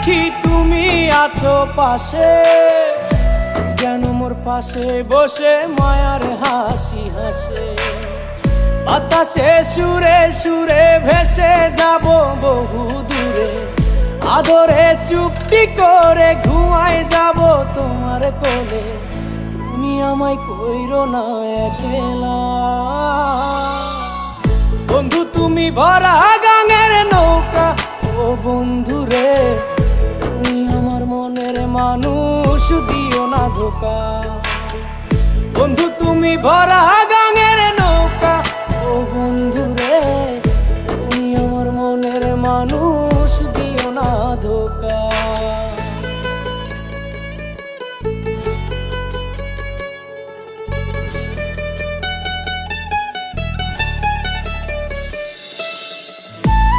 দেখি তুমি আছো পাশে, যেন মোর পাশে বসে মায়ার হাসি হাসে। বাতাসে সুরে সুরে ভেসে যাব বহু দূরে, আদরে চুপটি করে ঘুমায় যাব তোমার কোলে। তুমি আমায় কইরো না একলা বন্ধু, তুমি ভরা গাঙের নৌকা। ও বন্ধু রে, তুমি আমার মনের মানুষ, দিও না ধোকা। বন্ধু তুমি ভরা গাঙের নৌকা। ও বন্ধু রে, তুমি আমার মনের মানুষ,